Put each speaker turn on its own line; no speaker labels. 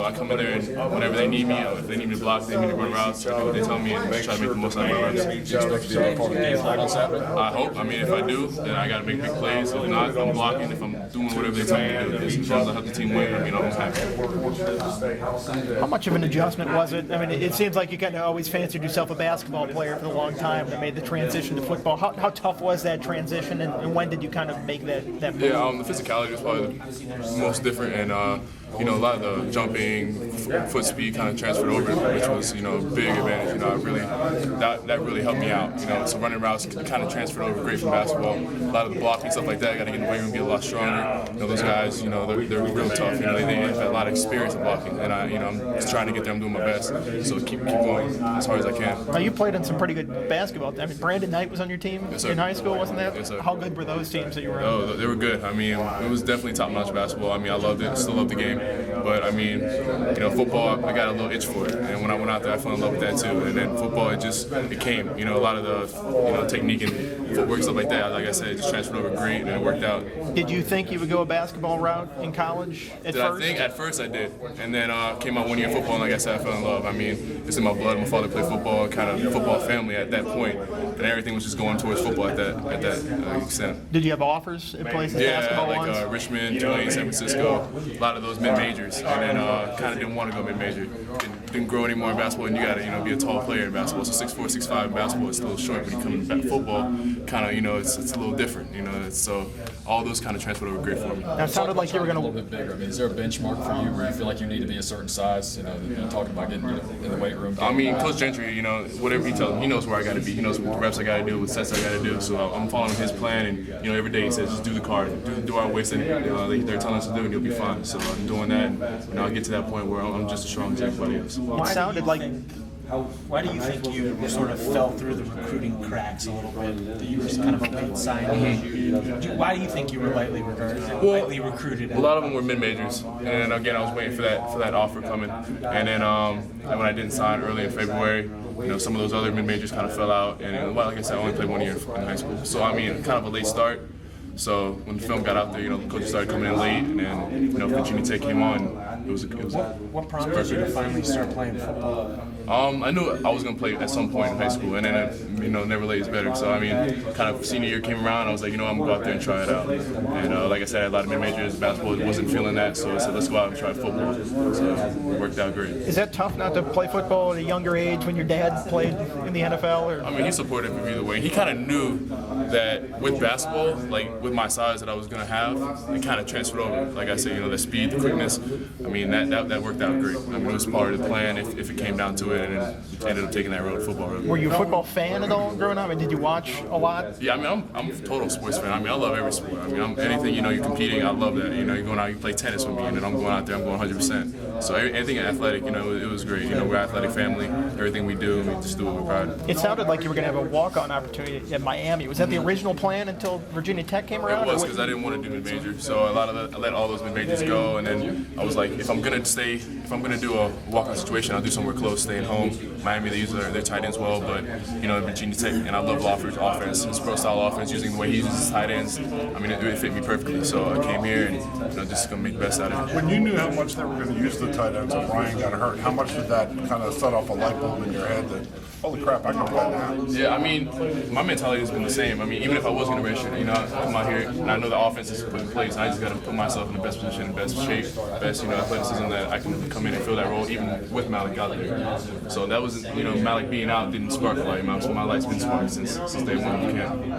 I come in there and whenever they need me, if they need me to block, they need me to run routes, I do what they tell me and try to make the most out of my runs.
Do you expect to be a part of the game plan on Saturday?
I hope. I mean, if I do, then I got to make big plays. If not, if I'm blocking, if I'm doing whatever they tell me to do, as long as I help the team win, I mean, I'm happy.
How much of an adjustment was it? I mean, it seems like you kind of always fancied yourself a basketball player for a long time that made the transition to football. How tough was that transition, and when did you kind of make that move?
Yeah, the physicality was probably the most different, and a lot of the jumping, foot speed kind of transferred over, which was, a big advantage. That really helped me out. So running routes kind of transferred over great from basketball. A lot of the blocking, stuff like that, I got to get in the weight room and be a lot stronger. Those guys, they're real tough. They have a lot of experience in blocking, and I'm just trying to get there. I'm doing my best, so keep going as hard as I can.
Now, you played in some pretty good basketball. I mean, Brandon Knight was on your team in high school, wasn't that?
Yes, sir.
How good were those teams that you were on?
Oh, they were good. I mean, it was definitely top-notch basketball. I mean, I loved it. Still love the game. But, I mean, football, I got a little itch for it. And when I went out there, I fell in love with that, too. And then football, it came. A lot of the, technique and footwork, stuff like that, like I said, it just transferred over great, and it worked out.
Did you think you would go a basketball route in college at first?
I think at first I did. And then came out 1 year in football, and like I said, I fell in love. I mean, it's in my blood. My father played football, kind of football family at that point. And everything was just going towards football at that extent.
Did you have offers in places basketball
like
once?
Richmond, Tulane, San Francisco, a lot of those mid-majors. And then kind of didn't want to go mid-major. Didn't grow anymore in basketball, and you got to be a tall player in basketball. So 6'4", 6'5" in basketball is a little short. When you come back to football, kind of it's a little different. So all those kind of transferred over great for me.
That sounded like you were going
to a little bit bigger. I mean, is there a benchmark for you where you feel like you need to be a certain size? Talking about getting in the weight room.
I mean, Coach Gentry, whatever he tells me, he knows where I got to be. He knows what reps I got to do, what sets I got to do. So I'm following his plan, and every day he says just do the card, do our weights, and they're telling us to do, and you'll be fine. So I'm doing that, and I get to that point where I'm just as strong as everybody else.
It sounded like.
Why do you think you sort of fell through the recruiting cracks a little bit? You were kind of a late signing. Why do you think you were lightly recruited?
A lot of them were mid-majors, and again, I was waiting for that offer coming. And then when I didn't sign early in February, some of those other mid-majors kind of fell out. And like I said, I only played 1 year in high school, so I mean, kind of a late start. So when the film got out there, the coaches started coming in late, and then Virginia Tech came on. It was
what prompted you to finally start playing football?
I knew I was going to play at some point in high school, and then never late is better. So I mean, kind of senior year came around, I was like, I'm going to go out there and try it out. And like I said, I had a lot of mid-majors. Basketball wasn't feeling that, so I said, let's go out and try football. So it worked out great.
Is that tough not to play football at a younger age when your dad played in the NFL? Or?
I mean, he supported me either way. He kind of knew that with basketball, like with my size that I was going to have, it kind of transferred over. Like I said, the speed, the quickness. I mean, that worked out great. I mean, it was part of the plan if it came down to it, and then ended up taking that road, football road.
Were you a football fan at all growing up? I mean, did you watch a lot?
Yeah, I mean, I'm a total sports fan. I mean, I love every sport. I mean, anything, you're competing, I love that. You're going out, you play tennis with me, and then I'm going out there, I'm going 100%. So anything athletic, it was great. We're an athletic family. Everything we do, we just do it with pride.
It sounded like you were going to have a walk-on opportunity at Miami. Was that the original plan until Virginia Tech came around?
It was, because I didn't want to do mid-major. So I let all those mid-majors go, and then I was like, if I'm going to do a walk-on situation, I'll do somewhere close, staying home. Miami, they use their tight ends well, but Virginia Tech, and I love Lawford's offense, his pro-style offense, using the way he uses his tight ends. I mean, it fit me perfectly. So I came here and just gonna make the best out of it.
When you knew how much they were going to use the tight ends and Brian got hurt, how much did that kind of set off a light bulb in your head that, holy crap, I can play now?
Yeah, I mean, my mentality has been the same. I mean, even if I was going to redshirt, I come out here and I know the offense is put in place. I just got to put myself in the best position, the best shape, best athleticism that I can come in and fill that role, even with Malik out there. So that was, Malik being out didn't spark a light. My light's been sparked since day one.